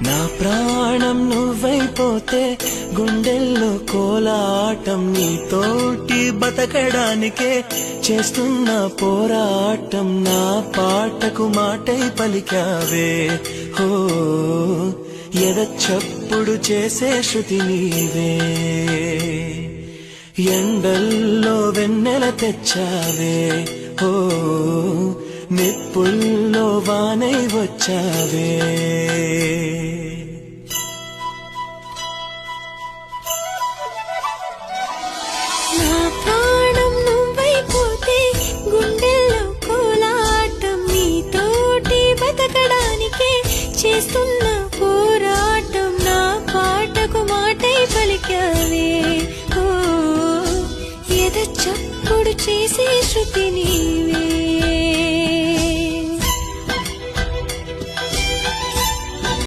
నా ప్రాణం నువ్వైపోతే గుండెల్లో కోలాటం నీతోటి బతకడానికే చేస్తున్న పోరాటం నా పాటకు మాటై పలికావే హో ఎద చప్పుడు చేసే శృతి నీవే ఎండల్లో వెన్నెల తెచ్చావే ఓ నిప్పుల్లో వానై వచ్చావే నా ప్రాణం నువ్వైపోతే గుండెల్లో కోలాటం నీతోటి బతకడానికే చేస్తున్న పోరాటం నా పాటకు మాటై పలికావే ఓ ఎద చప్పుడు చేసే శృతిని